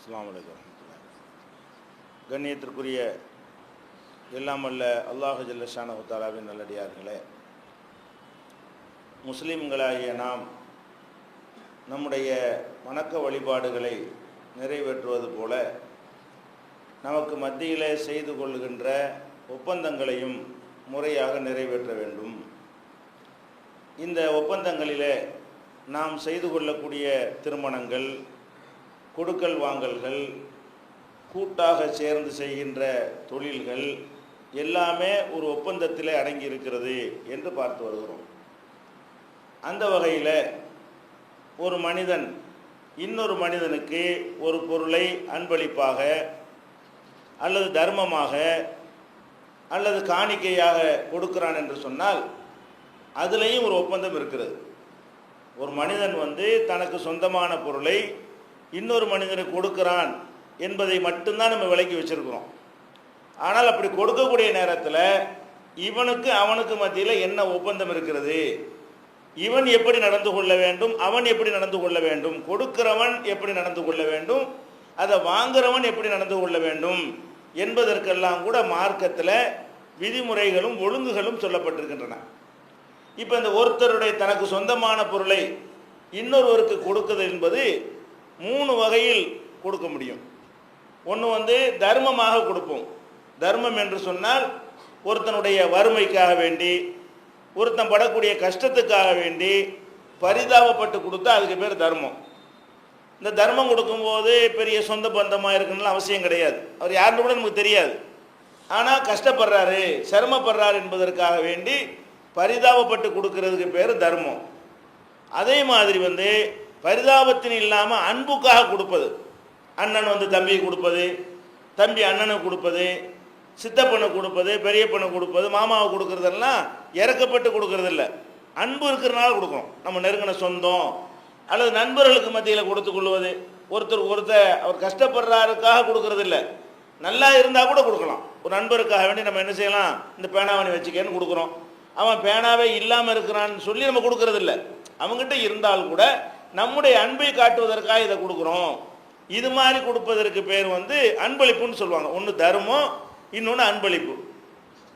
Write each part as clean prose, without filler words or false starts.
அஸ்ஸலாமு அலைக்கும் வரஹ்மத்துல்லாஹி. கண்ணியத்திற்குரிய எல்லாம் வல்ல அல்லாஹு ஜல்ல ஷானஹு தஆலாவின் நல்லடியார்களே, முஸ்லிம்களாகிய நாம் நம்முடைய வணக்க வழிபாடுகளை நிறைவேற்றுவது போல நமக்கு மத்தியிலே செய்து கொள்கின்ற ஒப்பந்தங்களையும் முறையாக நிறைவேற்ற வேண்டும். இந்த ஒப்பந்தங்களிலே நாம் செய்து கொள்ளக்கூடிய திருமணங்கள், கொடுக்கல் வாங்கல்கள், கூட்டாக சேர்ந்து செய்கின்ற தொழில்கள் எல்லாமே ஒரு ஒப்பந்தத்திலே அடங்கி இருக்கிறது என்று பார்த்து வருகிறோம். அந்த வகையில் ஒரு மனிதன் இன்னொரு மனிதனுக்கு ஒரு பொருளை அன்பளிப்பாக அல்லது தர்மமாக அல்லது காணிக்கையாக கொடுக்கிறான் என்று சொன்னால் அதுலேயும் ஒரு ஒப்பந்தம் இருக்கிறது. ஒரு மனிதன் தனக்கு சொந்தமான பொருளை இன்னொரு மனிதனுக்கு கொடுக்கிறான் என்பதை மட்டும்தான் நம்ம விலக்கி வச்சிருக்கிறோம். ஆனால் அப்படி கொடுக்கக்கூடிய நேரத்தில் இவனுக்கு அவனுக்கு மத்தியில் என்ன ஒப்பந்தம் இருக்கிறது, இவன் எப்படி நடந்து கொள்ள வேண்டும், அவன் எப்படி நடந்து கொள்ள வேண்டும், கொடுக்கிறவன் எப்படி நடந்து கொள்ள வேண்டும், அதை வாங்குறவன் எப்படி நடந்து கொள்ள வேண்டும் என்பதற்கெல்லாம் கூட மார்க்கத்தில் விதிமுறைகளும் ஒழுங்குகளும் சொல்லப்பட்டிருக்கின்றன. இப்போ இந்த ஒருத்தருடைய தனக்கு சொந்தமான பொருளை இன்னொருவருக்கு கொடுக்குது என்பது 3 வகையில் கொடுக்க முடியும். ஒன்று தர்மமாக கொடுப்போம். தர்மம் என்று சொன்னால் ஒருத்தனுடைய வறுமைக்காக வேண்டி, ஒருத்தன் படக்கூடிய கஷ்டத்துக்காக வேண்டி பரிதாபப்பட்டு கொடுத்தா அதுக்கு பேர் தர்மம். இந்த தர்மம் கொடுக்கும்போது பெரிய சொந்த பந்தமாக இருக்குன்னு அவசியம் கிடையாது. அவர் யாருன்னு கூட நமக்கு தெரியாது. ஆனால் கஷ்டப்படுறாரு, சிரமப்படுறாரு என்பதற்காக வேண்டி பரிதாபப்பட்டு கொடுக்கறதுக்கு பேர் தர்மம். அதே மாதிரி பரிதாபத்தின் இல்லாமல் அன்புக்காக கொடுப்பது, அண்ணன் தம்பிக்கு கொடுப்பது, தம்பி அண்ணனுக்கு கொடுப்பது, சித்தப்பனை கொடுப்பது, பெரியப்பனை கொடுப்பது, மாமாவை கொடுக்கறதெல்லாம் இறக்கப்பட்டு கொடுக்கறது இல்லை, அன்பு இருக்கிறனால கொடுக்கணும். நம்ம நெருங்கின சொந்தம் அல்லது நண்பர்களுக்கு மத்தியில் கொடுத்து கொள்வது. ஒருத்தர் அவர் கஷ்டப்படுறாருக்காக கொடுக்கறது இல்லை, நல்லா இருந்தால் கூட கொடுக்கலாம். ஒரு நண்பருக்காக வேண்டி நம்ம என்ன செய்யலாம், இந்த பேனாவணி வச்சுக்கேன்னு கொடுக்குறோம். அவன் பேனாவே இல்லாமல் இருக்கிறான்னு சொல்லி நம்ம கொடுக்கறது இல்லை. அவங்ககிட்ட இருந்தால் கூட நம்முடைய அன்பை காட்டுவதற்காக இதை கொடுக்குறோம். இது மாதிரி கொடுப்பதற்கு பேர் அன்பளிப்புன்னு சொல்லுவாங்க. ஒன்று தர்மம், இன்னொன்று அன்பளிப்பு.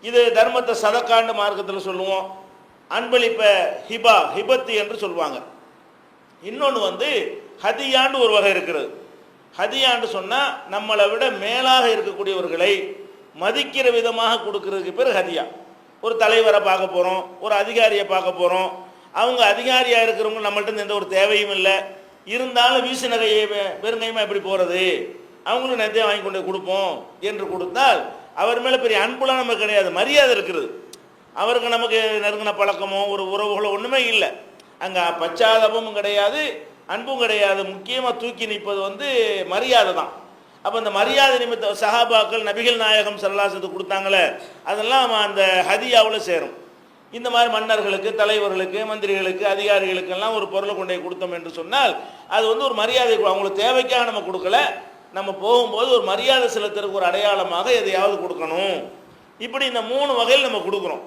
இது தர்மத்தை சதக்காண்டு மார்க்கத்தில் சொல்லுவோம், அன்பளிப்பை ஹிபத்து என்று சொல்லுவாங்க. இன்னொன்று ஹதியாண்டு ஒரு வகை இருக்கிறது. ஹதியாண்டு சொன்னால் நம்மளை விட மேலாக இருக்கக்கூடியவர்களை மதிக்கிற விதமாக கொடுக்கறதுக்கு பேர் ஹதியா. ஒரு தலைவரை பார்க்க போகிறோம், ஒரு அதிகாரியை பார்க்க போகிறோம், அவங்க அதிகாரியாக இருக்கிறவங்க நம்மள்ட்ட எந்த ஒரு தேவையும் இல்லை, இருந்தாலும் வீசு நகையை பெருங்கையமாக எப்படி போகிறது, அவங்களும் நிறைய வாங்கி கொண்டு கொடுப்போம் என்று கொடுத்தால் அவர் மேலே பெரிய அன்புலாம் நமக்கு கிடையாது, மரியாதை இருக்கிறது. அவருக்கு நமக்கு நெருங்கின பழக்கமோ ஒரு உறவுகளோ ஒன்றுமே இல்லை. அங்கே பச்சாதாபமும் கிடையாது, அன்பும் கிடையாது. முக்கியமாக தூக்கி நிற்பது மரியாதை தான். அப்போ அந்த மரியாதை நிமித்த சஹாபாக்கள் நபிகள் நாயகம் ஸல்லல்லாஹு கொடுத்தாங்களே, அதெல்லாம் அந்த ஹதியாவில் சேரும். இந்த மாதிரி மன்னர்களுக்கு, தலைவர்களுக்கு, மந்திரிகளுக்கு, அதிகாரிகளுக்கெல்லாம் ஒரு பொருளை கொண்டு போய் கொடுத்தோம் என்று சொன்னால் அது ஒரு மரியாதை. அவங்களுக்கு தேவைக்காக நம்ம கொடுக்கல, நம்ம போகும்போது ஒரு மரியாதை செலுத்துறதுக்கு ஒரு அடையாளமாக எதையாவது கொடுக்கணும். இப்படி இந்த 3 வகையில் நம்ம கொடுக்குறோம்.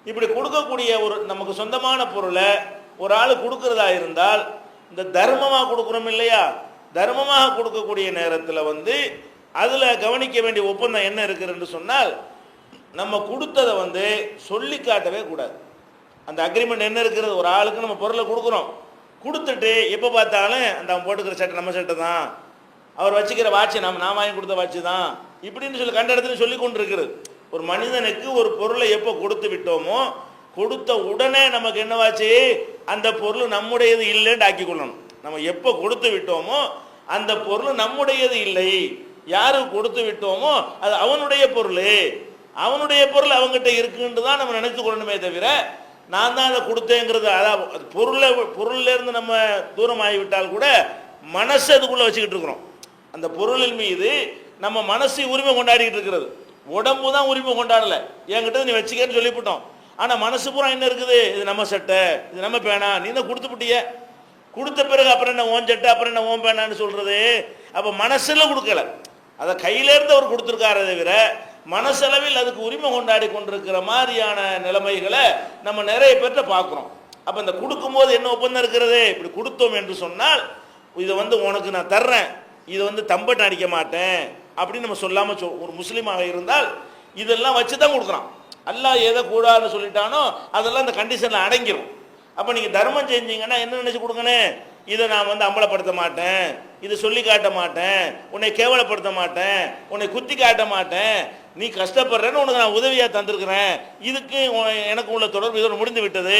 இப்படி கொடுக்கக்கூடிய ஒரு நமக்கு சொந்தமான பொருளை ஒரு ஆள் கொடுக்கறதா இருந்தால் இந்த தர்மமாக கொடுக்குறோம் இல்லையா, தர்மமாக கொடுக்கக்கூடிய நேரத்தில் அதில் கவனிக்க வேண்டிய ஒப்பந்தம் என்ன இருக்குதுன்னு சொன்னால், நம்ம கொடுத்ததை சொல்லி காட்டவே கூடாது. அந்த அக்ரிமெண்ட் என்ன இருக்கிறது, ஒரு ஆளுக்கு நம்ம பொருளை கொடுக்குறோம், கொடுத்துட்டு எப்போ பார்த்தாலும் அந்த அவன் போட்டுக்கிற சட்டை நம்ம சட்டை தான், அவர் வச்சுக்கிற வாட்சை நான் வாங்கி கொடுத்த வாட்சு தான், இப்படின்னு சொல்லி கண்ட இடத்துல சொல்லி கொண்டு இருக்கிறது. ஒரு மனிதனுக்கு ஒரு பொருளை எப்போ கொடுத்து விட்டோமோ கொடுத்த உடனே நமக்கு என்னவாச்சு, அந்த பொருள் நம்முடையது இல்லைன்னு ஆக்கி கொள்ளணும். நம்ம எப்போ கொடுத்து விட்டோமோ அந்த பொருள் நம்முடையது இல்லை, யாருக்கு கொடுத்து விட்டோமோ அது அவனுடைய பொருள், அவனுடைய பொருள் அவங்ககிட்ட இருக்குன்னு தான் நம்ம நினைத்து கொள்ளணுமே தவிர நான் தான் அதை கொடுத்தேங்கிறது. அதாவது பொருளிலேருந்து நம்ம தூரம் ஆகிவிட்டால் கூட மனசு அதுக்குள்ளே வச்சுக்கிட்டு இருக்கிறோம். அந்த பொருளின் மீது நம்ம மனசு உரிமை கொண்டாடிக்கிட்டு இருக்கிறது, உடம்பு தான் உரிமை கொண்டாடலை. என்கிட்ட நீ வச்சுக்கன்னு சொல்லிவிட்டோம், ஆனால் மனசு பூரா என்ன இருக்குது, இது நம்ம சட்டை, இது நம்ம பேனா, நீ தான் கொடுத்துப்பிட்டிய, கொடுத்த பிறகு அப்புறம் என்ன ஓன் சட்டை, அப்புறம் என்ன ஓன் பேனான்னு சொல்கிறது. அப்போ மனசில் கொடுக்கல, அதை கையிலேருந்து அவர் கொடுத்துருக்காரே தவிர மனசளவில் அதுக்கு உரிமை கொண்டாடி கொண்டிருக்கிற மாதிரியான நிலைமைகளை நம்ம நிறைய பேர்ட்ட பார்க்குறோம். அப்போ இந்த கொடுக்கும்போது என்ன ஒப்பந்தம் இருக்கிறது, இப்படி கொடுத்தோம் என்று சொன்னால் இதை உனக்கு நான் தர்றேன், இது வந்து தம்பட்டம் அடிக்க மாட்டேன் அப்படின்னு நம்ம சொல்லாமல் ஒரு முஸ்லீமாக இருந்தால் இதெல்லாம் வச்சு தான் கொடுக்குறான். அல்லாஹ் எதை கூடாதுன்னு சொல்லிட்டானோ அதெல்லாம் அந்த கண்டிஷனில் அடங்கிடும். அப்போ நீங்கள் தர்மம் செஞ்சீங்கன்னா என்ன நினச்சி கொடுக்கணும், இதை நான் வந்து அம்பலப்படுத்த மாட்டேன், இதை சொல்லி காட்ட மாட்டேன், உன்னை கேவலப்படுத்த மாட்டேன், உன்னை குத்தி காட்ட மாட்டேன், நீ கஷ்டப்படுறேன்னு உனக்கு நான் உதவியாக தந்திருக்கிறேன், இதுக்கு எனக்கு உள்ள தொடர்பு இதோடு முடிந்து விட்டது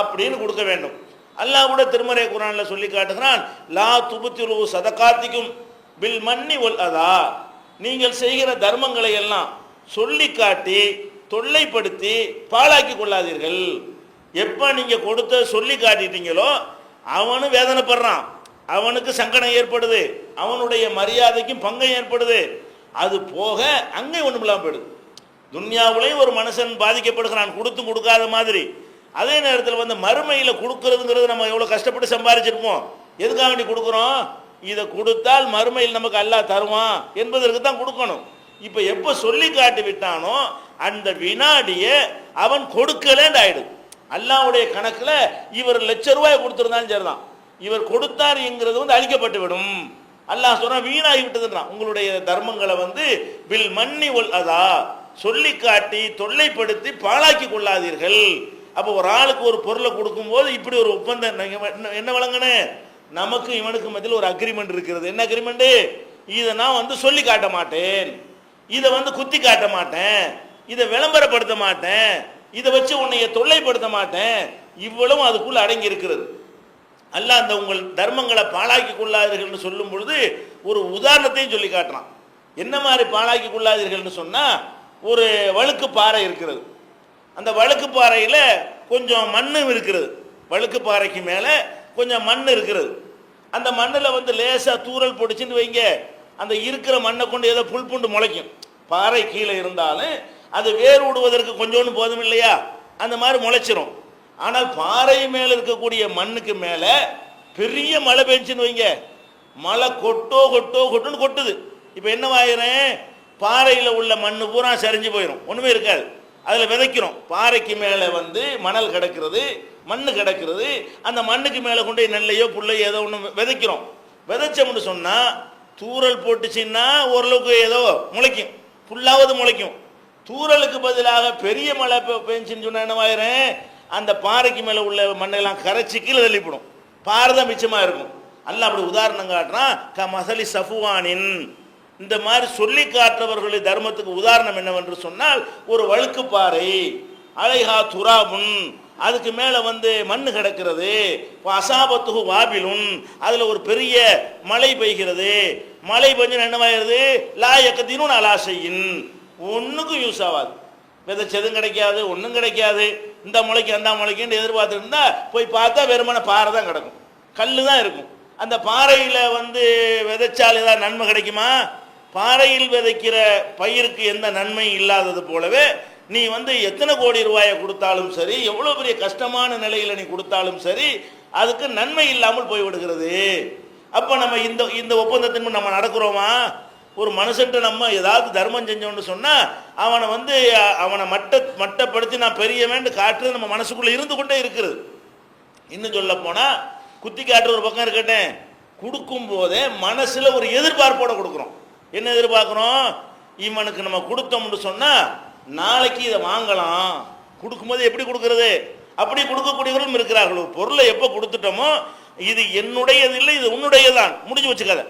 அப்படின்னு கொடுக்க வேண்டும். அல்லாஹ் கூட திருமறை குர்ஆனில் சொல்லி காட்டுகிறான், லா துபுத்திரு சதகாத்திக்கும் பில் மன்னி ஒல் அதா, நீங்கள் செய்கிற தர்மங்களை எல்லாம் சொல்லி காட்டி தொல்லைப்படுத்தி பாழாக்கி கொள்ளாதீர்கள். எப்போ நீங்கள் கொடுத்த சொல்லி காட்டிட்டீங்களோ அவனும் வேதனைப்படுறான், அவனுக்கு சங்கடம் ஏற்படுது, அவனுடைய மரியாதைக்கும் பங்கம் ஏற்படுது. அது போக அங்கே ஒன்றும் இல்லாமல் போயிடுது. துன்யாவிலையும் ஒரு மனுஷன் பாதிக்கப்படுகிறான் கொடுத்தும் கொடுக்காத மாதிரி. அதே நேரத்தில் வந்து மறுமையில் கொடுக்கறதுங்கிறது நம்ம எவ்வளோ கஷ்டப்பட்டு சம்பாதிச்சிருப்போம், எதுக்காக வேண்டி கொடுக்குறோம், இதை கொடுத்தால் மறுமையில் நமக்கு அல்லாஹ் தருவான் என்பதற்கு தான் கொடுக்கணும். இப்போ எப்போ சொல்லி காட்டி விட்டானோ அந்த வினாடியை அவன் கொடுக்கலேன்னு ஆயிடுது. அல்லாஹ்வுடைய கணக்கில் இவர் ₹1,00,000 கொடுத்துருந்தாலும் சரிதான், இவர் கொடுத்தார் என்கிறது வந்து அழிக்கப்பட்டு விடும். அல்லாஹ் சொன்னா வீணாகி விட்டதுன்றான். உங்களுடைய தர்மங்களை வந்து பில் மன்னி ஒல் அதா, சொல்லி காட்டி தொல்லைப்படுத்தி பாழாக்கி கொள்ளாதீர்கள். அப்போ ஒரு ஆளுக்கு ஒரு பொருளை கொடுக்கும்போது இப்படி ஒரு ஒப்பந்தம் என்ன வழங்கணும், நமக்கு இவனுக்கு மத்தியில் ஒரு அக்ரிமெண்ட் இருக்கிறது. என்ன அக்ரிமெண்ட், இதை நான் வந்து சொல்லி காட்ட மாட்டேன், இதை வந்து குத்தி காட்ட மாட்டேன், இதை விளம்பரப்படுத்த மாட்டேன், இதை வச்சு உன்னைய தொல்லைப்படுத்த மாட்டேன், இவ்வளவு அதுக்குள்ள அடங்கி இருக்கிறது. அல்லாஹ் அந்த உங்கள் தர்மங்களை பாழாக்கி கொள்ளாதீர்கள்னு சொல்லும் பொழுது ஒரு உதாரணத்தையும் சொல்லி காட்டுறான். என்ன மாதிரி பாழாக்கி கொள்ளாதீர்கள்னு சொன்னால், ஒரு வழுக்கு பாறை இருக்கிறது, அந்த வழுக்கு பாறையில் கொஞ்சம் மண்ணும் இருக்கிறது, வழுக்கு பாறைக்கு மேலே கொஞ்சம் மண் இருக்கிறது. அந்த மண்ணில் வந்து லேசாக தூரல் போட்டுச்சுன்னு வைங்க, அந்த இருக்கிற மண்ணை கொண்டு ஏதோ புல் பூண்டு முளைக்கும். பாறை கீழே இருந்தாலும் அது வேர் விடுவதற்கு கொஞ்சோன்னு போதும் இல்லையா, அந்த மாதிரி முளைச்சிரும். ஆனால் பாறை மேலே இருக்கக்கூடிய மண்ணுக்கு மேலே பெரிய மழை பெஞ்சுன்னு வைங்க, மழை கொட்டோ கொட்டோ கொட்டுன்னு கொட்டுது. இப்போ என்னவாயிரும், பாறையில் உள்ள மண் பூரா சரிஞ்சு போயிடும், ஒன்றுமே இருக்காது. அதில் விதைக்கிறோம், பாறைக்கு மேலே வந்து மணல் கிடக்கிறது, மண் கிடக்கிறது, அந்த மண்ணுக்கு மேலே கொண்டு நெல்லையோ புல்லையோ ஏதோ ஒன்று விதைக்கிறோம். விதைச்சோம்னு சொன்னால் தூரல் போட்டுச்சுன்னா ஓரளவுக்கு ஏதோ முளைக்கும், புல்லாவது முளைக்கும். தூரலுக்கு பதிலாக பெரிய மழை பெஞ்சுன்னு சொன்னால் என்னவாயிரும், அந்த பாறைக்கு மேலே உள்ள மண்ணெல்லாம் கரைச்சி கீழே தள்ளிப்படும், பாறை தான் மிச்சமாக இருக்கும். அல்லாஹ் அப்படி உதாரணம் காட்டுறான், க மசலி சஃபுவானின். இந்த மாதிரி சொல்லி காட்டுறவர்களுடைய தர்மத்துக்கு உதாரணம் என்னவென்று சொன்னால், ஒரு வழுக்கு பாறை, அலைஹா துராபுன், அதுக்கு மேலே வந்து மண் கிடக்கிறது, அசாபத்துகு வாபிலுன், அதில் ஒரு பெரிய மழை பெய்கிறது, மழை பெஞ்சு என்னவாயிருது, லா யக்கத்தினும் அலாசையின், ஒன்றுக்கும் யூஸ் ஆகாது, விதைச்சதும் கிடைக்காது, ஒன்றும் கிடைக்காது. இந்த முளைக்கு அந்த முளைக்குன்னு எதிர்பார்த்துட்டு இருந்தால் போய் பார்த்தா வெறுமன பாறை தான் கிடக்கும், கல் தான் இருக்கும். அந்த பாறையில் வந்து விதைச்சால் ஏதாவது நன்மை கிடைக்குமா? பாறையில் விதைக்கிற பயிருக்கு எந்த நன்மையும் இல்லாதது போலவே நீ வந்து எத்தனை கோடி ரூபாயை கொடுத்தாலும் சரி, எவ்வளோ பெரிய கஷ்டமான நிலையில் நீ கொடுத்தாலும் சரி, அதுக்கு நன்மை இல்லாமல் போய்விடுகிறது. அப்போ நம்ம இந்த ஒப்பந்தத்தின் நம்ம நடக்கிறோமா? ஒரு மனுஷன்ட்ட நம்ம ஏதாவது தர்மம் செஞ்சோன்னு சொன்னால் அவனை வந்து அவனை மட்டப்படுத்தி நான் பெரியவன் காட்டுறது நம்ம மனசுக்குள்ளே இருந்து கொண்டே இருக்கிறது. இன்னும் சொல்ல போனால் குத்தி காட்டுற ஒரு பக்கம் இருக்கட்டேன், கொடுக்கும் போதே மனசில் ஒரு எதிர்பார்ப்போட கொடுக்குறோம். என்ன எதிர்பார்க்குறோம், இவனுக்கு நம்ம கொடுத்தோம்னு சொன்னால் நாளைக்கு இதை வாங்கலாம். கொடுக்கும்போது எப்படி கொடுக்கறது, அப்படி கொடுக்கக்கூடியவர்களும் இருக்கிறார்கள். பொருளை எப்போ கொடுத்துட்டோமோ இது என்னுடையது இல்லை, இது உன்னுடையதான், முடிஞ்சு வச்சுக்காத.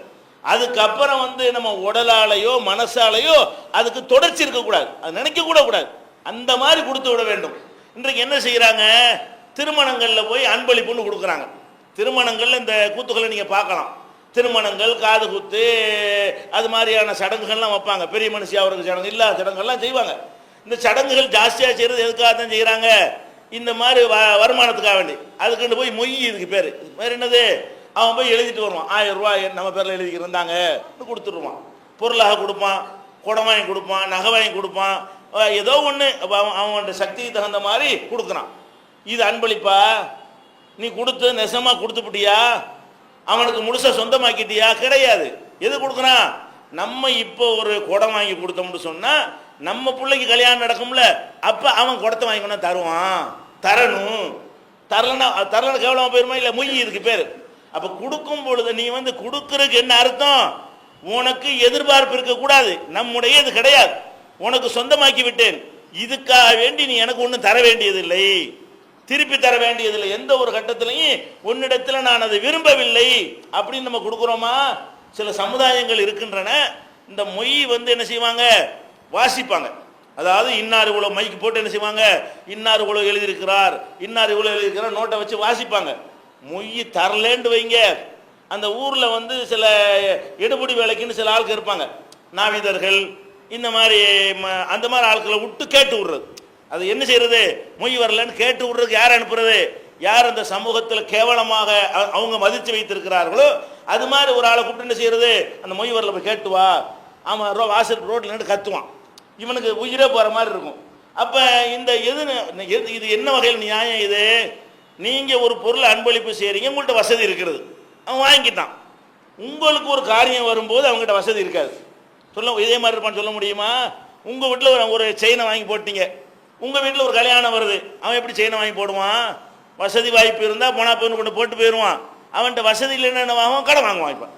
அதுக்கப்புறம் வந்து நம்ம உடலாலையோ மனசாலையோ அதுக்கு தொடர்ச்சி இருக்கக்கூடாது, அது நினைக்க கூட கூடாது, அந்த மாதிரி கொடுத்து விட வேண்டும். இன்றைக்கு என்ன செய்கிறாங்க, திருமணங்களில் போய் அன்பளிப்புன்னு கொடுக்குறாங்க. திருமணங்களில் இந்த கூத்துக்களை நீங்கள் பார்க்கலாம், திருமணங்கள், காது குத்து, அது மாதிரியான சடங்குகள்லாம் வைப்பாங்க. பெரிய மனுஷி அவருக்கு சடங்கு இல்லாத சடங்குகள்லாம் செய்வாங்க. இந்த சடங்குகள் ஜாஸ்தியாக செய்கிறது எதுக்காக தான் செய்கிறாங்க, இந்த மாதிரி வருமானத்துக்காக வேண்டி. அதுக்குன்னு போய் மொய், இதுக்கு பேர் வேறு என்னது, அவன் போய் எழுதிட்டு வருவான், 1000 ரூபாய் நம்ம பேரில் எழுதி இருந்தாங்க கொடுத்துருவான். பொருளாக கொடுப்பான், குடம் வாங்கி கொடுப்பான், நகை வாங்கி கொடுப்பான், ஏதோ ஒன்று அவனோட சக்திக்கு தகுந்த மாதிரி கொடுக்குறான். இது அன்பளிப்பா? நீ கொடுத்து நெசமாக கொடுத்துப்பிட்டியா, அவனுக்கு முழுசாக சொந்தமாக்கிட்டியா? கிடையாது. எது கொடுக்குறான், நம்ம இப்போ ஒரு குடம் வாங்கி கொடுத்தோம்னு சொன்னால் நம்ம பிள்ளைக்கு கல்யாணம் நடக்கும்ல, அப்போ அவன் குடத்தை வாங்கிக்கணும், தருவான், தரணும். தரலன்னா கேவலமாக போயிருமா? இல்லை, மொய் இதுக்கு பேர். அப்ப கொடுக்கும் பொழுது நீ வந்து கொடுக்கறதுக்கு என்ன அர்த்தம்? உனக்கு எதிர்பார்ப்பு இருக்கக்கூடாது. நம்முடைய இது கிடையாது, உனக்கு சொந்தமாக்கி விட்டேன், இதுக்காக வேண்டி நீ எனக்கு ஒன்றும் தர வேண்டியதில்லை, திருப்பி தர வேண்டியதில்லை, எந்த ஒரு கட்டத்திலையும் உன்னிடத்தில் நான் அதை விரும்பவில்லை அப்படின்னு நம்ம கொடுக்குறோமா? சில சமுதாயங்கள் இருக்கின்றன, இந்த மொய் வந்து என்ன செய்வாங்க, வாசிப்பாங்க. அதாவது இன்னார் இவ்வளோ மைக்கு போட்டு என்ன செய்வாங்க, இன்னார் இவ்வளோ எழுதியிருக்கிறார், இன்னார் இவ்வளோ எழுதியிருக்கிறார், நோட்டை வச்சு வாசிப்பாங்க. மொய் தரலேன்னு வைங்க, அந்த ஊரில் வந்து சில எடுபடி வேலைக்குன்னு சில ஆளுக்கு இருப்பாங்க, நாவிதர்கள், இந்த மாதிரி அந்த மாதிரி ஆட்களை விட்டு கேட்டு விடுறது. அது என்ன செய்யறது? மொய் வரலன்னு கேட்டு விடுறதுக்கு யார் அனுப்புறது? யார் அந்த சமூகத்தில் கேவலமாக அவங்க மதித்து வைத்திருக்கிறார்களோ அது மாதிரி ஒரு ஆளை கூப்பிட்டு என்ன செய்யறது? அந்த மொய் வரல போய் கேட்டு வா, ஆமாம் வாசல் ரோட்டில் நின்று கத்துவான், இவனுக்கு உயிரே போகிற மாதிரி இருக்கும். அப்போ இந்த இது என்ன வகையில் நியாயம்? இது நீங்கள் ஒரு பொருளை அன்பளிப்பு செய்கிறீங்க, உங்கள்கிட்ட வசதி இருக்கிறது, அவன் வாங்கிட்டான். உங்களுக்கு ஒரு காரியம் வரும்போது அவங்ககிட்ட வசதி இருக்காது, சொல்ல இதே மாதிரி இருப்பான்னு சொல்ல முடியுமா? உங்கள் வீட்டில் ஒரு செயினை வாங்கி போட்டீங்க, உங்கள் வீட்டில் ஒரு கல்யாணம் வருது, அவன் எப்படி செயினை வாங்கி போடுவான்? வசதி வாய்ப்பு இருந்தால் போனா பொண்ணு கொண்டு போட்டு போயிடுவான். அவன்கிட்ட வசதி இல்லைன்னு என்ன வாங்குவான்? கடை வாங்க வாங்கிப்பான்.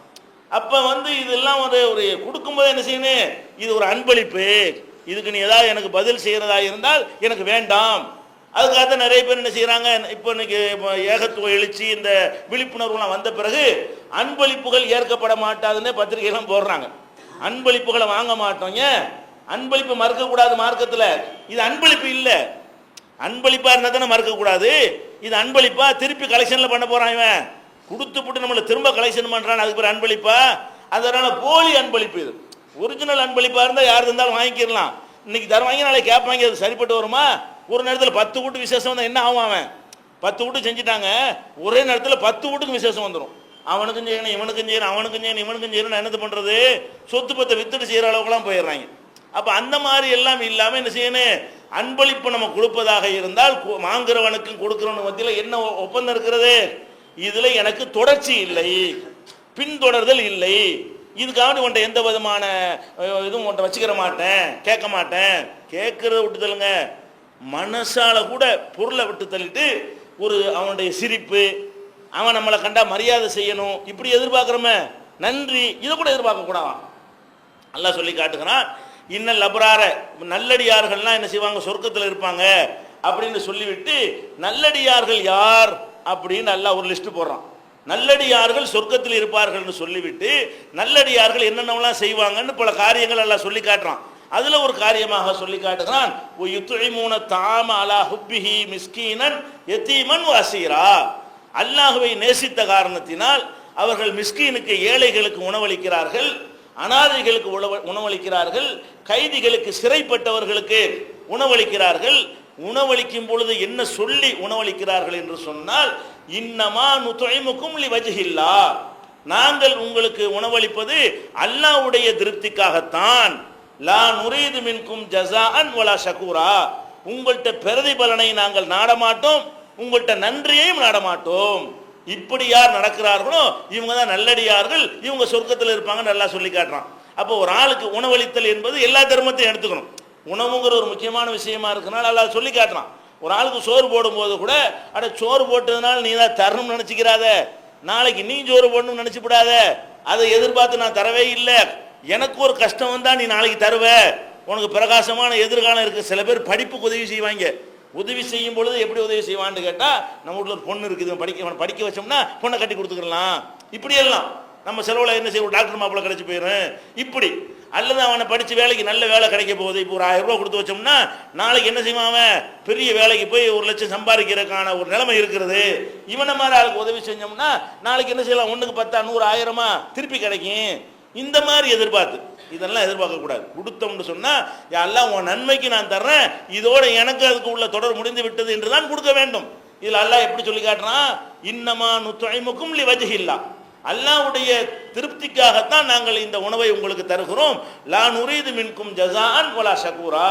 அப்போ வந்து இதெல்லாம் ஒரு கொடுக்கும்போது என்ன செய்யணும்? இது ஒரு அன்பளிப்பு, இதுக்கு நீ ஏதாவது எனக்கு பதில் செய்கிறதா இருந்தால் எனக்கு வேண்டாம். அதுக்காக நிறைய பேர் என்ன செய்கிறாங்க, இப்போ இன்னைக்கு ஏகத்துவ எழுச்சி இந்த விழிப்புணர்வுலாம் வந்த பிறகு அன்பளிப்புகள் ஏற்கப்பட மாட்டாதுன்னு பத்திரிகைலாம் போடுறாங்க. அன்பளிப்புகளை வாங்க மாட்டோங்க, அன்பளிப்பு மறுக்கக்கூடாது மார்க்கத்தில். இது அன்பளிப்பு இல்லை, அன்பளிப்பாக இருந்தால் தானே மறுக்கக்கூடாது. இது அன்பளிப்பா? திருப்பி கலெக்ஷனில் பண்ண போகிறான் இவன், கொடுத்து போட்டு நம்மளை திரும்ப கலெக்ஷன் பண்ணுறான், அதுக்கு பேர் அன்பளிப்பா? அதனால் போலி அன்பளிப்பு. இது ஒரிஜினல் அன்பளிப்பாக இருந்தால் யார் இருந்தாலும் வாங்கிக்கிடலாம். இன்னைக்கு தருவாங்க, நாளைக்கு கேட்பாங்க, அது சரிப்பட்டு வருமா? ஒரு நேரத்தில் 10 வீட்டு விசேஷம் வந்தால் என்ன ஆகும்? அவன் 10 வீட்டு செஞ்சுட்டாங்க, ஒரே நேரத்தில் 10 வீட்டுக்கு விசேஷம் வந்துடும். அவனுக்கும் செய்யணும், இவனுக்கும் செய்யணும், அவனுக்கும் செய்யணும், இவனுக்கும் செய்யணும். என்னது பண்ணுறது? சொத்து பத்தை வித்துட்டு செய்கிற அளவுக்குலாம் போயிடுறாங்க. அப்போ அந்த மாதிரி எல்லாம் இல்லாமல் என்ன செய்யணும்? அன்பளிப்பு நம்ம கொடுப்பதாக இருந்தால் வாங்குறவனுக்கும் கொடுக்குறவனுக்கு மத்தியில் என்ன ஒப்பந்தம் இருக்கிறது? இதில் எனக்கு தொடர்ச்சி இல்லை, பின்தொடர்தல் இல்லை, இதுக்காக உன்ட்ட எந்த விதமான இதுவும் உன்ட்ட வச்சுக்கிற மாட்டேன், கேட்க மாட்டேன். கேட்கறத விட்டு தள்ளுங்க, மனசால கூட பொருளை விட்டு தள்ளிட்டு அவனுடைய சிரிப்பு, அவன் நம்மளை கண்டா மரியாதை செய்யணும், இப்படி எதிர்பார்க்குறோமே, நன்றி, இதை கூட எதிர்பார்க்க கூடாதான். நல்லா சொல்லி காட்டுகிறான், இன்னல் அபரார, நல்லடியார்கள்லாம் என்ன செய்வாங்க, சொர்க்கத்தில் இருப்பாங்க அப்படின்னு சொல்லிவிட்டு நல்லடியார்கள் யார் அப்படின்னு நல்லா ஒரு லிஸ்ட் போடுறான். நல்லடியார்கள் சொர்க்கத்தில் இருப்பார்கள்னு சொல்லிவிட்டு நல்லடியார்கள் என்னென்னலாம் செய்வாங்கன்னு பல காரியங்கள் எல்லாம் சொல்லி காட்டுறான். அதில் ஒரு காரியமாக சொல்லி காட்டுகிறான், யுத்இமூன தஆம அலா ஹுப்பிஹி மிஸ்கீனன் யதீமன் வஸீரா. அல்லாஹ்வை நேசித்த காரணத்தினால் அவர்கள் மிஸ்கீனுக்கு, ஏழைகளுக்கு உணவளிக்கிறார்கள், அனாதைகளுக்கு உணவளிக்கிறார்கள், கைதிகளுக்கு, சிறைப்பட்டவர்களுக்கு உணவளிக்கிறார்கள். உணவளிக்கும் பொழுது என்ன சொல்லி உணவளிக்கிறார்கள் என்று சொன்னால், இன்னமா நுத்இமுக்கும் லிவஜ்ஹில்லாஹ், நாங்கள் உங்களுக்கு உணவளிப்பது அல்லாஹ்வுடைய திருப்திக்காகத்தான். லா நுரீது மின்கும் ஜஸாஅன் வலா ஷகூரா, உங்கள்கிட்ட பிரதிபலனை நாங்கள் நாடமாட்டோம், உங்கள்கிட்ட நன்றியையும் நாடமாட்டோம். இப்படி யார் நடக்கிறார்களோ இவங்க தான் நல்லடியார்கள், இவங்க சொர்க்கத்தில் இருப்பாங்கன்னு நல்லா சொல்லி காட்டுறான். அப்போ ஒரு ஆளுக்கு உணவளித்தல் என்பது எல்லா தர்மத்தையும் எடுத்துக்கணும். உணவுங்கிற ஒரு முக்கியமான விஷயமா இருக்குனால நல்லா சொல்லி காட்டுறான். ஒரு ஆளுக்கு சோறு போடும்போது கூட, அட சோறு போட்டதுனால நீ தான் தரணும்னு நினச்சிக்கிறாத, நாளைக்கு நீ சோறு போடணும்னு நினச்சிவிடாத, அதை எதிர்பார்த்து நான் தரவே இல்லை, எனக்கு ஒரு கஷ்டம் வந்தால் நீ நாளைக்கு தருவ, உனக்கு பிரகாசமான எதிர்காலம் இருக்குது. சில பேர் படிப்புக்கு உதவி செய்வாங்க, உதவி செய்யும் பொழுது எப்படி உதவி செய்வான்னு கேட்டால், நம்ம வீட்டில் ஒரு பொண்ணு இருக்குது, படிக்க வச்சோம்னா பொண்ணை கட்டி கொடுத்துக்கலாம், இப்படியெல்லாம் நம்ம செலவில் என்ன செய்வோம், டாக்டர் மாப்பிள்ளை கிடைச்சி போயிடும் இப்படி. அல்லது அவனை படித்து வேலைக்கு நல்ல வேலை கிடைக்க போகுது, இப்போ ஒரு 1000 ரூபா கொடுத்து வச்சோம்னா நாளைக்கு என்ன செய்வான், அவன் பெரிய வேலைக்கு போய் 1 லட்சம் சம்பாதிக்கிறதுக்கான ஒரு நிலைமை இருக்கிறது. இவனை மாதிரி ஆளுக்கு உதவி செஞ்சோம்னா நாளைக்கு என்ன செய்யலாம், 1க்கு 10 100 1000 திருப்பி கிடைக்கும். இந்த மாதிரி எதிர்பார்த்து இதெல்லாம் எதிர்பார்க்கக்கூடாது. கொடுத்தோம்னு சொன்னால், எல்லாம் உன் நன்மைக்கு நான் தர்றேன், இதோட எனக்கு அதுக்கு உள்ள தொடர் முடிந்து விட்டது என்று தான் கொடுக்க வேண்டும். இதில் அல்லாஹ் எப்படி சொல்லி காட்டுறான், இன்னமா நுத்இமுக்கும் லிவஜ்ஹில்லாஹ், அல்லாஹ்வுடைய திருப்திக்காகத்தான் நாங்கள் இந்த உணவை உங்களுக்கு தருகிறோம். லா நுரீது மின்கும் ஜஸாஅன் வலா ஷகூரா,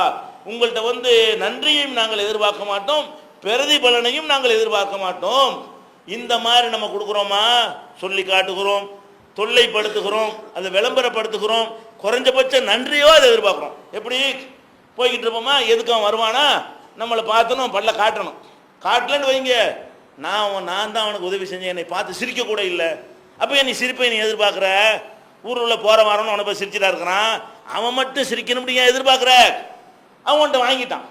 உங்கள்கிட்ட நன்றியையும் நாங்கள் எதிர்பார்க்க மாட்டோம், பிரதிபலனையும் நாங்கள் எதிர்பார்க்க மாட்டோம். இந்த மாதிரி நம்ம கொடுக்குறோமா, சொல்லி காட்டுகிறோம், தொல்லைப்படுத்துகிறோம், அதை விளம்பரப்படுத்துகிறோம், குறைஞ்சபட்ச நன்றியோ அதை எதிர்பார்க்குறோம். எப்படி போய்கிட்டு இருப்போமா, எதுக்கு அவன் வருவானா, நம்மளை பார்த்தணும், பல்ல காட்டணும், காட்டலன்னு வைங்க நான் தான் அவனுக்கு உதவி செஞ்சேன், என்னை பார்த்து சிரிக்க கூட இல்லை. அப்போ நீ சிரிப்பை நீ எதிர்பார்க்குற? ஊரில் போகிற வாரம்னு அவனை போய் சிரிச்சுட்டா இருக்கிறான், அவன் மட்டும் சிரிக்கணும் ஏன் எதிர்பார்க்குற? அவன் உன்ட்ட வாங்கிட்டான்,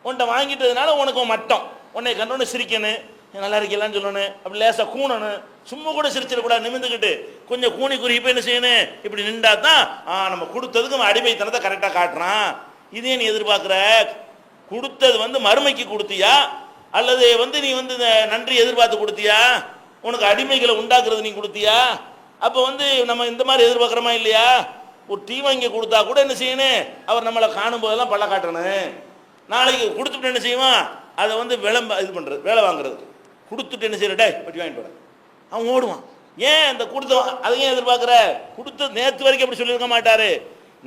உன்ட்ட வாங்கிட்டதுனால உனக்கு மட்டம், உன்னை கண்டோன்னு சிரிக்கணும், நல்லா இருக்கலான்னு சொல்லணும், அப்படி லேசாக கூணணும், சும்மா கூட சிரிச்சிடக்கூடாது, நிமிந்துக்கிட்டு கொஞ்சம் கூணி குறிப்பை என்ன செய்யணும், இப்படி நின்றா தான் நம்ம கொடுத்ததுக்கு அவன் அடிமைத்தனத்தை கரெக்டாக காட்டுறான். இதே நீ எதிர்பார்க்குற? கொடுத்தது மறுமைக்கு கொடுத்தியா அல்லது நீ நன்றி எதிர்பார்த்து கொடுத்தியா? உனக்கு அடிமைகளை உண்டாக்குறது நீ கொடுத்தியா? அப்போ நம்ம இந்த மாதிரி எதிர்பார்க்குறோமா இல்லையா? ஒரு டீ வாங்கி கொடுத்தா கூட என்ன செய்யணும், அவர் நம்மளை காணும் போதெல்லாம் பல்ல காட்டணும். நாளைக்கு கொடுத்துட்டு என்ன செய்வான், அதை இது பண்ணுறது, வேலை வாங்குறது. கொடுத்துட்டு என்ன செய்யற, டே பட்டி வாங்கிட்டு வர, அவன் ஓடுவான். ஏன் அந்த கொடுத்தவன் அதை ஏன் எதிர்பார்க்குற? கொடுத்த நேற்று வரைக்கும் அப்படி சொல்லியிருக்க மாட்டாரு.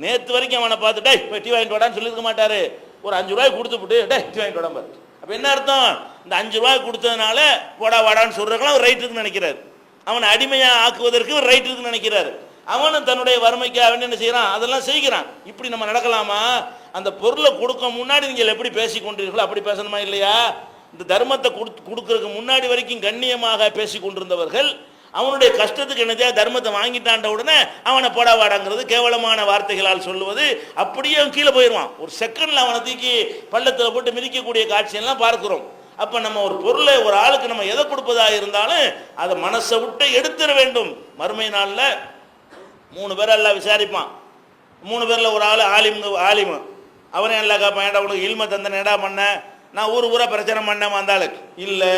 நேற்று வரைக்கும் அவனை பார்த்து டே டீ வாங்கிட்டு வாடான்னு சொல்லியிருக்க மாட்டாரு. ஒரு 5 ரூபாய் கொடுத்துட்டு டே டீ வாங்கிட்டு வாடான்னு பாரு. அப்போ என்ன அர்த்தம், இந்த 5 ரூபாய் கொடுத்ததுனால போடா வாடான்னு சொல்றதுக்கெல்லாம் ஒரு ரைட் இருக்குன்னு நினைக்கிறாரு. அவனை அடிமையாக ஆக்குவதற்கு ஒரு ரைட் இருக்குன்னு நினைக்கிறாரு. அவனும் தன்னுடைய வறுமைக்கு அவன் என்ன செய்யறான், அதெல்லாம் செய்கிறான். இப்படி நம்ம நடக்கலாமா? அந்த பொருளை கொடுக்க முன்னாடி நீங்கள் எப்படி பேசிக்கொண்டீர்களோ அப்படி பேசணுமா இல்லையா? இந்த தர்மத்தை கொடுக்கறதுக்கு முன்னாடி வரைக்கும் கண்ணியமாக பேசி கொண்டிருந்தவர்கள் அவனுடைய கஷ்டத்துக்கு என்னதையா தர்மத்தை வாங்கிட்டாண்ட உடனே அவனை போடா வாடாங்கிறது, கேவலமான வார்த்தைகளால் சொல்லுவது, அப்படியே அவன் கீழே போயிடுவான். ஒரு செகண்ட்ல அவனை தூக்கி பள்ளத்தில் போட்டு மிதிக்கக்கூடிய காட்சியெல்லாம் பார்க்கிறோம். அப்போ நம்ம ஒரு பொருளை ஒரு ஆளுக்கு நம்ம எதை கொடுப்பதாக இருந்தாலும் அதை மனசை விட்டு எடுத்துட வேண்டும். மறுமை நாளில் 3 பேர் எல்லாம் விசாரிப்பான். 3 பேரில் ஒரு ஆள் ஆலிமு, அவனே எல்லாம் கேட்பான், ஏடா உனக்கு இல்ம தந்தன ஏடா பண்ண, நான் ஊரா பிரச்சனை பண்ணேன் அந்த ஆளுக்கு இல்லை,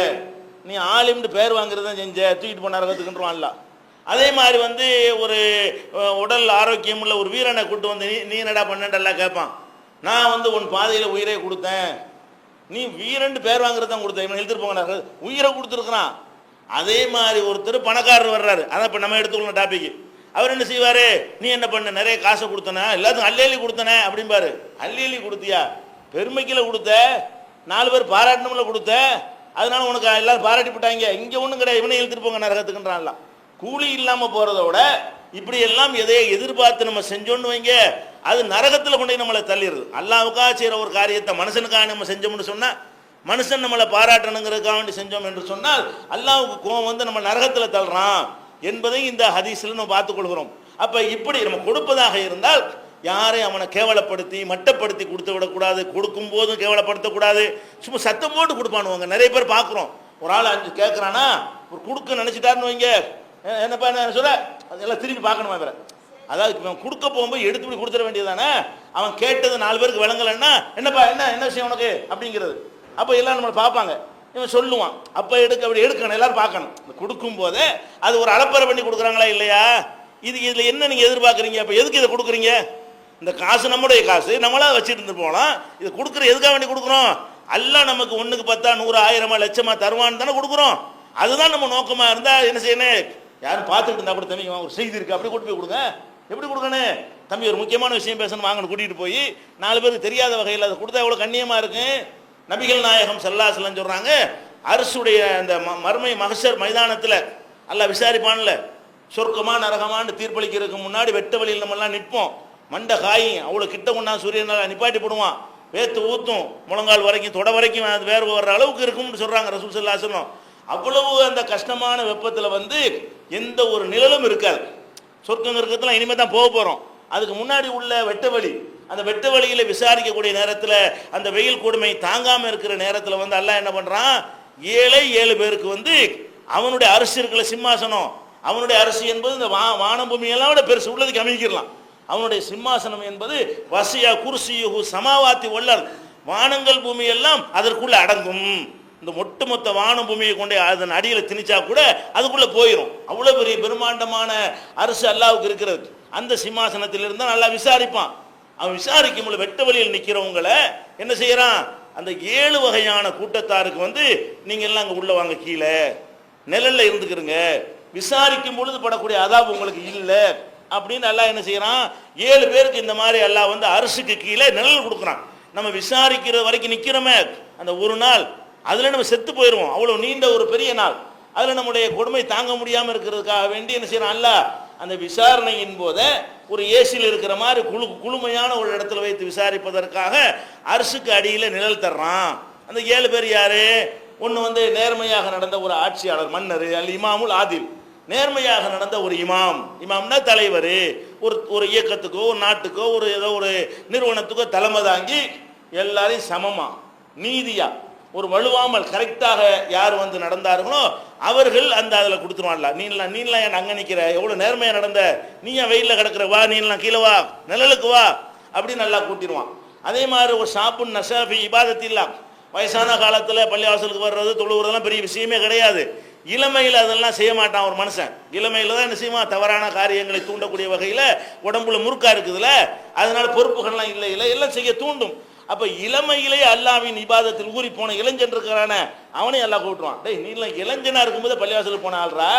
நீ ஆலிம்னு பேர் வாங்குறது தான் செஞ்ச, தூக்கிட்டு போன நரகத்துக்குன்றான்ல. அதே மாதிரி ஒரு உடல் ஆரோக்கியம் உள்ள ஒரு வீரனை கூட்டு நீ என்னடா பண்ணேன்டெல்லாம் கேட்பான். நான் உன் பாதையில் உயிரை கொடுத்தேன், நீ வீரன் பேர் வாங்குறது தான் கொடுத்தேன், இவன் எழுத்துட்டு போங்க உயிரை கொடுத்துருக்குறான். அதே மாதிரி ஒருத்தர் பணக்காரர் வர்றாரு, அதான் இப்போ நம்ம எடுத்துக்கணும் டாபிக். அவர் என்ன செய்வாரு, நீ என்ன பண்ண, நிறைய காசை கொடுத்தன, எல்லாத்துக்கும் அள்ளி கொடுத்தன அப்படிம்பாரு. அள்ளி கொடுத்தியா, பெருமைக்கில் கொடுத்த, 4 பேர் பாராட்டணும்ல கொடுத்த, அதனால உனக்கு எல்லாரும் பாராட்டி போட்டாங்க. இங்கே ஒன்றும் கிடையாது, இவனை இழுத்துட்டு போங்க நரகத்துக்குன்றான்ல. கூலி இல்லாமல் போகிறத விட இப்படி எல்லாம் எதையை எதிர்பார்த்து நம்ம செஞ்சோன்னு வைங்க, அது நரகத்தில் கொண்டு நம்மளை தள்ளிடுது. அல்லாவுக்காக செய்கிற ஒரு காரியத்தை மனுஷனுக்காக நம்ம செஞ்சோம்னு சொன்னால், மனுஷன் நம்மளை பாராட்டணுங்கிறதுக்காக வேண்டி செஞ்சோம் என்று சொன்னால் அல்லாவுக்கு கோவம் நம்ம நரகத்தில் தள்ளுறான் என்பதை இந்த ஹதீஸில் நம்ம பார்த்துக்கொள்கிறோம். அப்போ இப்படி நம்ம கொடுப்பதாக இருந்தால் யாரையும் அவனை கேவலப்படுத்தி மட்டப்படுத்தி கொடுத்து விடக்கூடாது, கொடுக்கும் போதும் கேவலப்படுத்தக்கூடாது. சும்மா சத்தம் போட்டு கொடுப்பானுவாங்க, நிறைய பேர் பார்க்குறோம். ஒரு ஆள் 5 கேட்குறானா, ஒரு கொடுக்க நினச்சிட்டாருன்னு வைங்க, என்னப்பா என்ன சொல்ல, அதெல்லாம் திரும்பி பார்க்கணுமா வேற. அதாவது இவன் கொடுக்க போகும்போது எடுத்து போய் கொடுத்துட வேண்டியதானே. அவன் கேட்டது 4 பேருக்கு விளங்கலைன்னா என்னப்பா என்ன விஷயம் உனக்கு அப்படிங்கிறது. அப்போ எல்லாம் நம்மளை பார்ப்பாங்க, இவன் சொல்லுவான், அப்போ அப்படி எடுக்கணும், எல்லாரும் பார்க்கணும். கொடுக்கும் போதே அது ஒரு அளப்பறை பண்ணி கொடுக்குறாங்களா இல்லையா? இதில் என்ன நீங்கள் எதிர்பார்க்குறீங்க? அப்போ எதுக்கு இதை கொடுக்குறீங்க? இந்த காசு நம்முடைய காசு, நம்மளா வச்சுட்டு இருந்து போகலாம். இது கொடுக்குற எதுக்காக வேண்டி கொடுக்குறோம்? எல்லாம் நமக்கு 1க்கு 10 100 1000 லட்சமா தருவான்னு தானே கொடுக்குறோம். அதுதான் நம்ம நோக்கமாக இருந்தால் என்ன செய்யணும், யாரும் பார்த்துக்கிட்டு இருந்தா கூட தம்பி ஒரு செய்தி இருக்குது அப்படி கூட்டு போய் கொடுங்க. எப்படி கொடுக்கணும் தம்பி, ஒரு முக்கியமான விஷயம் பேசணும் வாங்கன்னு கூட்டிகிட்டு போய் 4 பேருக்கு தெரியாத வகையில் அதை கொடுத்தா எவ்வளோ கண்ணியமாக இருக்கு. நபிகள் நாயகம் ஸல்லல்லாஹு அலைஹி வஸல்லம் சொல்கிறாங்க, அரசுடைய அந்த மர்மை மஹ்ஷர் மைதானத்தில் அல்லாஹ் விசாரிப்பான்ல, சொர்க்கமா நரகமான்னு தீர்ப்பளிக்கிறதுக்கு முன்னாடி வெட்ட வழியில் நம்மெல்லாம் நிற்போம். மண்டை காயும், அவ்வளோ கிட்ட கொண்டா சூரியனால் நிப்பாட்டி போடுவான், வேத்து ஊற்றும், முழங்கால் வரைக்கும் தொட வரைக்கும் அது வேர்வை வர்ற அளவுக்கு இருக்கும்னு சொல்கிறாங்க ரசூல் ஸல்லல்லாஹு அலைஹி வஸல்லம். அவ்வளவு அந்த கஷ்டமான வெப்பத்தில் எந்த ஒரு நிழலும் இருக்காது. சொர்க்கம் இருக்கிறதுலாம் இனிமேல் தான் போக போகிறோம். அதுக்கு முன்னாடி உள்ள வெட்ட வழி, அந்த வெட்ட வழியில் விசாரிக்கக்கூடிய நேரத்தில் அந்த வெயில் கொடுமை தாங்காமல் இருக்கிற நேரத்தில் அல்லாஹ் என்ன பண்ணுறான், 7 பேருக்கு அவனுடைய அரசு இருக்கிற சிம்மாசனம், அவனுடைய அரசு என்பது இந்த வானம் பூமியெல்லாம் விட பெருசு உள்ளதுக்கு அமைக்கிடலாம். அவனுடைய சிம்மாசனம் என்பது வசியா குர்சியுஹு சமாவாத்தி வல்லர், வானங்கள் பூமி எல்லாம் அதற்குள்ள அடங்கும். இந்த ஒட்டுமொத்த வானம் பூமியை கொண்டே அதன் அடியில் திணிச்சா கூட அதுக்குள்ள போயிடும். அவ்வளோ பெரிய பிரம்மாண்டமான அரசு அல்லாவுக்கு இருக்கிறது. அந்த சிம்மாசனத்தில் இருந்தால் நல்லா விசாரிப்பான். அவன் விசாரிக்கும் போது வெட்ட வழியில் நிற்கிறவங்களை என்ன செய்யறான், அந்த 7 வகையான கூட்டத்தாருக்கு நீங்க எல்லாம் அங்கே உள்ள வாங்க, கீழே நிழல்ல இருந்துக்கிறங்க, விசாரிக்கும் பொழுது படக்கூடிய அதாபு உங்களுக்கு இல்லை அப்படின்னு அல்லாஹ் என்ன செய்யறான், 7 பேருக்கு இந்த மாதிரி அல்லாஹ் அரசுக்கு கீழே நிழல் கொடுக்குறான். நம்ம விசாரிக்கிற வரைக்கும் நிற்கிறோமே அந்த ஒரு நாள், அதில் நம்ம செத்து போயிடுவோம். அவ்வளோ நீண்ட ஒரு பெரிய நாள், அதில் நம்முடைய கொடுமை தாங்க முடியாமல் இருக்கிறதுக்காக வேண்டி என்ன செய்யறான் அல்லாஹ், அந்த விசாரணையின் போதே ஒரு ஏசியில் இருக்கிற மாதிரி குளுமையான ஒரு இடத்துல வைத்து விசாரிப்பதற்காக அரசுக்கு அடியில் நிழல் தர்றான். அந்த 7 பேர் யாரு, ஒன்று வந்து நேர்மையாக நடந்த ஒரு ஆட்சியாளர், மன்னர், அல் இமாமுல் ஆதில், நேர்மையாக நடந்த ஒரு இமாம்னா தலைவர், ஒரு இயக்கத்துக்கோ ஒரு நாட்டுக்கோ ஒரு ஏதோ ஒரு நிறுவனத்துக்கோ தலைமை தாங்கி எல்லாரையும் சமமா நீதியா ஒரு வலுவாமல் கரெக்டாக யார் வந்து நடந்தார்களோ அவர்கள் அந்த அதில் கொடுத்துருவான்ல. நீலாம் என் அங்கே நிற்கிற, எவ்வளோ நேர்மையாக நடந்த, நீ ஏன் வெயிலில் கிடக்கிற, வா நீலாம் கீழே வா, நிழலுக்கு வா அப்படின்னு நல்லா கூட்டிடுவான். அதே மாதிரி ஒரு ஷாப்புன் நஷாஃபி இபாதத்தில்லா, வயசான காலத்தில் பள்ளிவாசலுக்கு வர்றது தொழுவுறதெல்லாம் பெரிய விஷயமே கிடையாது. இளமையில் அதெல்லாம் செய்ய மாட்டான் ஒரு மனுஷன். இளமையில் தான் என்ன செய்வான், தவறான காரியங்களை தூண்டக்கூடிய வகையில் உடம்புல முறுக்கா இருக்குதுல்ல, அதனால பொறுப்புகள்லாம் இல்லை எல்லாம் செய்ய தூண்டும். அப்போ இளமையிலே அல்லாவின் இபாதத்தில் ஊறி போன இளைஞன் இருக்கிறான அவனையும் எல்லாம் கூட்டுவான். டேய் நீலாம் இளைஞனா இருக்கும்போது பள்ளிவாசலுக்கு போன ஆள்ரா,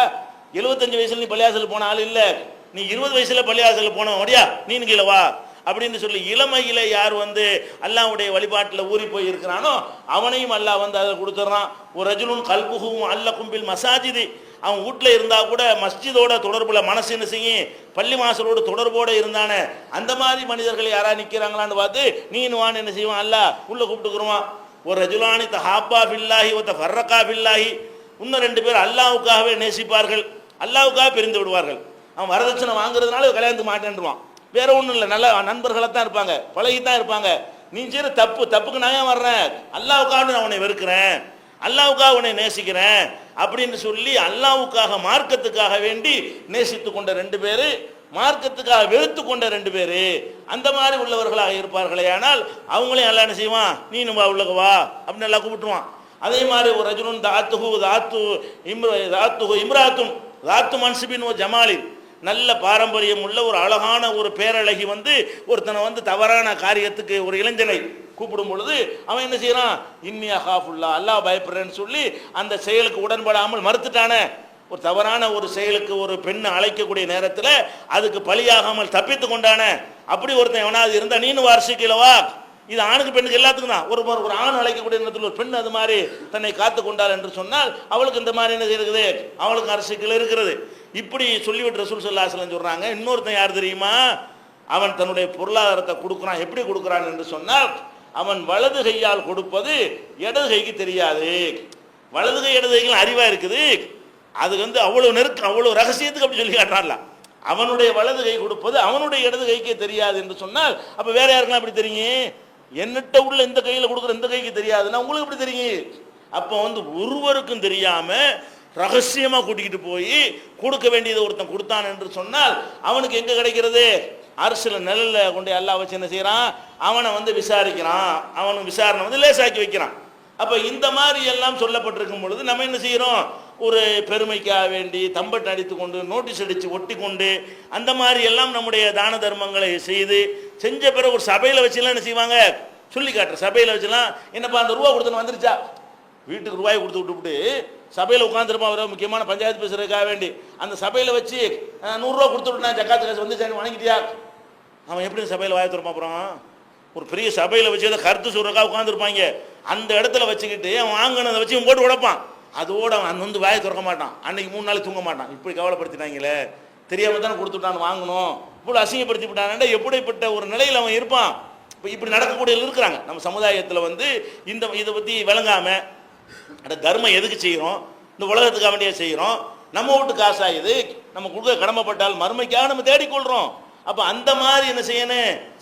75 வயசுல நீ பள்ளிவாசலுக்கு போன ஆள் இல்லை, நீ 20 வயசுல பள்ளிவாசலுக்கு போன ஒடியா நீனு கீழே வா அப்படின்னு சொல்லி இளமையில யார் வந்து அல்லாஹ்வுடைய வழிபாட்டில் ஊறி போய் இருக்கிறானோ அவனையும் அல்லாஹ் வந்து அதை கொடுத்துட்றான். ஒரு ரஜுலுன் கல்புஹும் அல்லக்கும் பில் மசாஜிதி, அவன் வீட்டில் இருந்தால் கூட மஸ்ஜிதோட தொடர்புல மனசு என்ன செய்யும், பள்ளி வாசலோடு தொடர்போடு இருந்தானே அந்த மாதிரி மனிதர்கள் யாராவது நிற்கிறாங்களான்னு பார்த்து நீனு வான்னு என்ன செய்வான், அல்லாஹ் உள்ள கூப்பிட்டுக்குருவான். ஒரு ரஜுலானி தஹாப்பா பில்லாஹி ஒத்த ஃபர்ரகா பில்லாஹி, இன்னும் 2 பேர் அல்லாஹ்வுக்காகவே நேசிப்பார்கள், அல்லாஹ்வுக்காக பிரிந்து விடுவார்கள். அவன் வரதட்சணை வாங்குறதுனால கல்யாணத்துக்கு மாட்டேன்றான், வேற ஒன்றும் இல்லை, நல்ல நண்பர்களாக தான் இருப்பாங்க, பழகித்தான் இருப்பாங்க. நீ செய்கிற தப்புக்கு நான் ஏன் வர்றேன், அல்லாஹ்வுக்காக நான் உன்னை வெறுக்கிறேன், அல்லாஹ்வுக்காக உன்னை நேசிக்கிறேன் அப்படின்னு சொல்லி அல்லாஹ்வுக்காக மார்க்கத்துக்காக வேண்டி நேசித்து கொண்ட 2 பேர், மார்க்கத்துக்காக வெறுத்து கொண்ட 2 பேர், அந்த மாதிரி உள்ளவர்களாக இருப்பார்களே. ஆனால் அவங்களையும் எல்லாம் என்ன செய்வான், நீ நம்ம உள்ளக வா அப்படின்னு எல்லாம் கூப்பிட்டுருவான். அதே மாதிரி ஒரு ரஜுனுன் தாத்துஹு இம்ராத்தும் தாத்து மன்சிபின் ஒரு ஜமாலின், நல்ல பாரம்பரியம் உள்ள ஒரு அழகான ஒரு பேரழகி வந்து ஒருத்தனை வந்து தவறான காரியத்துக்கு ஒரு இளைஞனை கூப்பிடும் பொழுது அவன் என்ன செய்யறான், இன்னி அகாஃபுல்லா அல்லாஹ் பயப்படுறேன்னு சொல்லி அந்த செயலுக்கு உடன்படாமல் மறுத்துட்டானே. ஒரு தவறான ஒரு செயலுக்கு ஒரு பெண்ணை அழைக்கக்கூடிய நேரத்தில் அதுக்கு பலியாகாமல் தப்பித்து கொண்டானே, அப்படி ஒருத்தன் எவனாவது இருந்தா நீனு வார்ஷிக்கலவா. இது ஆணுக்கு பெண்ணுக்கு எல்லாத்துக்கும் தான். ஒரு ஆண் அழைக்கக்கூடிய நேரத்தில் ஒரு பெண் அது மாதிரி தன்னை காத்து கொண்டாள் என்று சொன்னால் அவளுக்கு இந்த மாதிரி என்ன இருக்குது, அவளுக்கு அரசுகள் இருக்கிறது. இப்படி சொல்லிவிட்டு ரசூல் ஸல்லல்லாஹு அலைஹி வஸல்லம் சொல்றாங்க. இன்னொருத்தன் யார் தெரியுமா, அவன் தன்னுடைய பொருளாதாரத்தை கொடுக்குறான், எப்படி கொடுக்குறான் என்று சொன்னால் அவன் வலது கையால் கொடுப்பது இடது கைக்கு தெரியாது. வலது கை இடது கைகள் அறிவா இருக்குது, அது வந்து அவ்வளவு நெருக்கம், அவ்வளவு ரகசியத்துக்கு அப்படி சொல்லி காட்டுறான்ல. அவனுடைய வலது கை கொடுப்பது அவனுடைய இடது கைக்கே தெரியாது என்று சொன்னால் அப்ப வேற யாருக்கெல்லாம் அப்படி தெரியும், என்னட்ட உள்ள இந்த கையில் கொடுக்குற இந்த கைக்கு தெரியாதுன்னா உங்களுக்கு எப்படி தெரியும். அப்போ வந்து ஒருவருக்கும் தெரியாம ரகசியமா கூட்டிக்கிட்டு போய் கொடுக்க வேண்டியதை ஒருத்தன் கொடுத்தான் என்று சொன்னால் அவனுக்கு எங்க கிடைக்கிறது, அரசுல நிழல்ல கொண்டு அல்லாஹ் வச்சு என்ன செய்யறான், அவனை வந்து விசாரிக்கிறான், அவனுக்கு விசாரணை வந்து லேசாக்கி வைக்கிறான். அப்ப இந்த மாதிரி எல்லாம் சொல்லப்பட்டிருக்கும் பொழுது நம்ம என்ன செய்யறோம், ஒரு பெருமைக்காக வேண்டி தம்பட்டு அடித்து கொண்டு நோட்டீஸ் அடித்து ஒட்டி கொண்டு அந்த மாதிரி எல்லாம் நம்முடைய தான தர்மங்களை செய்து செஞ்ச பிறகு ஒரு சபையில் வச்சுலாம் என்ன செய்வாங்க, சொல்லி காட்டுற சபையில் வச்சுலாம் என்னப்பா அந்த ரூபா கொடுத்துன்னு வந்துருச்சா, வீட்டுக்கு ரூபாய் கொடுத்து விட்டுவிட்டு சபையில் உட்காந்துருப்பான், அவர் முக்கியமான பஞ்சாயத்து பேசுறதுக்காக வேண்டி அந்த சபையில் வச்சு 100 ரூபா கொடுத்து விட்டுனா ஜக்காத்து காசு வந்து சரி வணங்கிட்டியா, அவன் எப்படி சபையில் வாய திறப்பான். அப்புறம் ஒரு பெரிய சபையில் வச்சு அதை கருத்து சொல்றதுக்காக உட்காந்துருப்பாங்க, அந்த இடத்துல வச்சுக்கிட்டு அவன் வாங்கினதை வச்சு அவன் போட்டு உடைப்பான், அதோட அவன் வந்து வாயை திறக்க மாட்டான், அன்னைக்கு 3 நாளைக்கு தூங்க மாட்டான். இப்படி கவலைப்படுத்தினாங்களே, தெரியாம தானே கொடுத்துட்டான்னு வாங்கணும், இவ்வளோ அசிங்கப்படுத்தி விட்டான், எப்படிப்பட்ட ஒரு நிலையில் அவன் இருப்பான். இப்போ இப்படி நடக்கக்கூடிய இருக்கிறாங்க நம்ம சமுதாயத்தில் வந்து இந்த இதை பற்றி விளங்காமல் தர்மம் எதுக்கு செய்கிறோம், இந்த உலகத்துக்காக வேண்டிய செய்கிறோம், நம்ம வீட்டு காசாயுது, நம்ம கொடுக்க கடமைப்பட்டால் மறுமைக்காக நம்ம தேடிக்கொள்கிறோம். அப்போ அந்த மாதிரி என்ன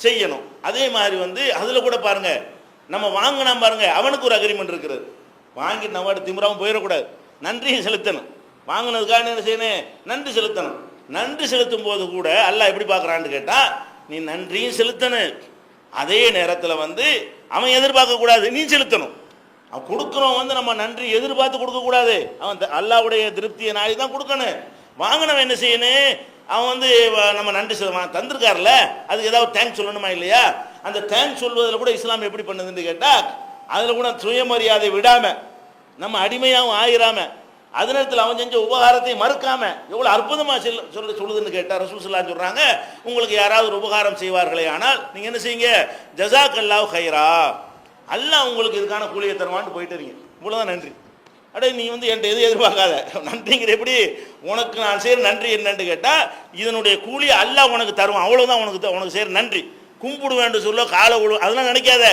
செய்யணும். அதே மாதிரி வந்து அதில் கூட பாருங்க, நம்ம வாங்கினா பாருங்க அவனுக்கு ஒரு அக்ரிமெண்ட் இருக்கிறது, வாங்கிட்டு நம்ம திமுறாவும் போயிடக்கூடாது, நன்றியும் செலுத்தணும். வாங்கினதுக்காக என்ன செய்யணும், நன்றி செலுத்தணும். நன்றி செலுத்தும் போது கூட அல்லாஹ் எப்படி பார்க்குறான்னு கேட்டால் நீ நன்றியும் செலுத்தணும், அதே நேரத்தில் வந்து அவன் எதிர்பார்க்கக்கூடாது, நீ செலுத்தணும். அவன் கொடுக்குறோம் வந்து நம்ம நன்றி எதிர்பார்த்து கொடுக்கக்கூடாது, அவன் அல்லாஹ்வுடைய திருப்தியை நாடி தான் கொடுக்கணும். வாங்கினவன் என்ன செய்யணும், அவன் வந்து நம்ம நன்றி செலுத்தணும், தந்திருக்காருல அதுக்கு ஏதாவது தேங்க்ஸ் சொல்லணுமா இல்லையா. அந்த தேங்க்ஸ் சொல்வதில் கூட இஸ்லாம் எப்படி பண்ணுதுன்னு கேட்டால் அதில் கூட சுயமரியாதை விடாமல் நம்ம அடிமையாகவும் ஆயிராம அதே நேரத்தில் அவன் செஞ்ச உபகாரத்தை மறுக்காம எவ்வளோ அற்புதமாக சொல்லுதுன்னு கேட்டால் ரசூல் ஸல்லல்லாஹு அலைஹி வஸல்லம் சொல்கிறாங்க, உங்களுக்கு யாராவது ஒரு உபகாரம் செய்வார்களே ஆனால் நீங்கள் என்ன செய்யுங்க, ஜஸாக்கல்லாஹு ஹைரா, அல்லாஹ் உங்களுக்கு இதுக்கான கூலியை தருவான்னு போயிட்டு இருக்கீங்க, இவ்வளோதான் நன்றி. அடே நீ வந்து என்கிட்ட எதுவும் எதிர்பார்க்காத, நன்றிங்கிற எப்படி உனக்கு நான் செய்கிற நன்றி என்னன்னு கேட்டால் இதனுடைய கூலியை அல்லாஹ் உனக்கு தருவான், அவ்வளோதான் உனக்கு செய்கிற நன்றி. கும்பிடுவேன் சொல்ல காலை விழு அதெல்லாம் நினைக்காத.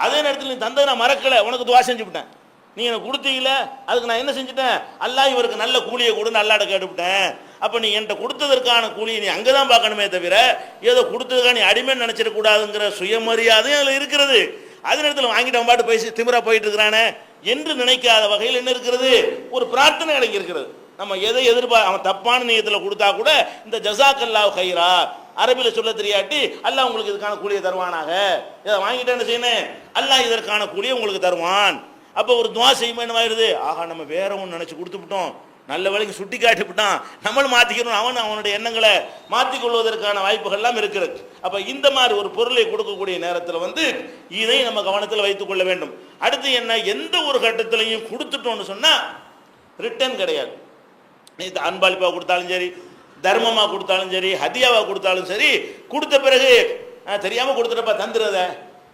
அதே நேரத்தில் நீ தந்ததை நான் மறக்கலை, உனக்கு துவா செஞ்சு விட்டேன், நீ நீ எனக்கு கொடுத்தீங்கள, அதுக்கு நான் என்ன செஞ்சுட்டேன், அல்லாஹ் இவருக்கு நல்ல கூலியை கொடுன்னு அல்லாஹ்ட்ட கேட்டுவிட்டேன். அப்போ நீ என்கிட்ட கொடுத்ததற்கான கூலியை நீ அங்கே தான் பார்க்கணுமே தவிர ஏதோ கொடுத்ததுக்காக நீ அடிமைன்னு நினச்சிடக்கூடாதுங்கிற சுயமரியாதையும் அதில் இருக்கிறது. அதே நேரத்தில் வாங்கிட்டு பாட்டு போய் திமிரா போயிட்டு இருக்கிறானே என்று நினைக்காத வகையில் என்ன இருக்கிறது, ஒரு பிரார்த்தனை அடங்கி இருக்கிறது. நம்ம எதை அவன் தப்பான நியத்தில் கொடுத்தா கூட இந்த ஜஸாக்கல்லாஹு கைரா அரபியில் சொல்ல தெரியாட்டி அல்லாஹ் உங்களுக்கு இதுக்கான கூலியை தருவானாக, இதை வாங்கிட்டு என்ன செய்யணும், அல்லாஹ் இதற்கான கூலியை உங்களுக்கு தருவான். அப்போ ஒரு துவா செய்யுமே என்னவாயிருது, ஆகா நம்ம வேற ஒன்று நினச்சி கொடுத்துவிட்டோம், நல்ல வேலைக்கு சுட்டி காட்டிவிட்டான், நம்மளும் மாற்றிக்கணும், அவனுடைய எண்ணங்களை மாற்றிக்கொள்வதற்கான வாய்ப்புகள்லாம் இருக்கிறது. அப்போ இந்த மாதிரி ஒரு பொருளை கொடுக்கக்கூடிய நேரத்தில் இதை நம்ம கவனத்தில் வைத்துக் கொள்ள வேண்டும். அடுத்து என்ன, எந்த ஒரு கட்டத்திலையும் கொடுத்துட்டோம்னு சொன்னால் ரிட்டர்ன் கிடையாது. நீ அன்பாளிப்பாக கொடுத்தாலும் சரி, தர்மமாக கொடுத்தாலும் சரி, ஹதியாவாக கொடுத்தாலும் சரி, கொடுத்த பிறகு தெரியாமல் கொடுத்துட்டப்பா தந்துடுறத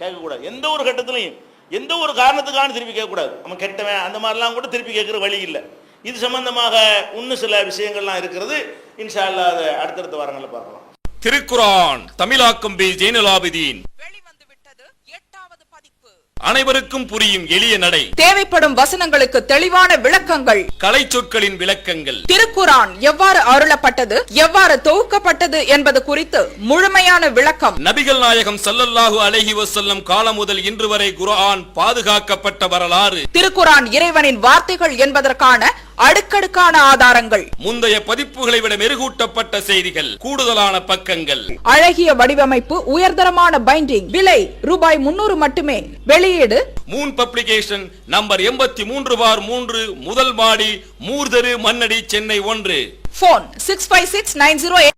கேட்கக்கூடாது. எந்த ஒரு கட்டத்திலையும் எந்த ஒரு காரணத்துக்கான திருப்பி கேட்கக்கூடாது. நம்ம கெட்டவன் அந்த மாதிரிலாம் கூட திருப்பி கேட்குற வழி இல்லை. இது சம்பந்தமாக இன்னும் சில விஷயங்கள்லாம் இருக்கிறது. இன்ஷா அல்லாஹ் அதை அடுத்தடுத்த வாரங்களில் பார்க்கலாம். திருக்குர்ஆன் தமிழாக்கம் பி ஜெய்னுலாபிதீன் வெளிவந்துவிட்டது 8வது பதிப்பு. அனைவருக்கும் புரியும் எளிய நடை, தேவைப்படும் வசனங்களுக்கு தெளிவான விளக்கங்கள், கலை சொற்களின் விளக்கங்கள், திருக்குர்ஆன் எவ்வாறு அருளப்பட்டது, எவ்வாறு தொகுக்கப்பட்டது என்பது குறித்து முழுமையான விளக்கம். நபிகள் நாயகம் ஸல்லல்லாஹு அலைஹி வஸல்லம் காலம் முதல் இன்று வரை குர்ஆன் பாதுகாக்கப்பட்ட வரலாறு, திருக்குர்ஆன் இறைவனின் வார்த்தைகள் என்பதற்கான அடுக்கடுக்கான ஆதாரங்கள், முந்தைய பதிப்புகளை விட மெருகூட்டப்பட்ட செய்திகள், கூடுதலான பக்கங்கள், அழகிய வடிவமைப்பு, உயர்தரமான பைண்டிங். விலை ரூபாய் 300 மட்டுமே. வெளியீடு மூன் பப்ளிகேஷன், நம்பர் 83/3, முதல் மாடி, மூர்தரு, மண்ணடி, சென்னை 1. போன் 656908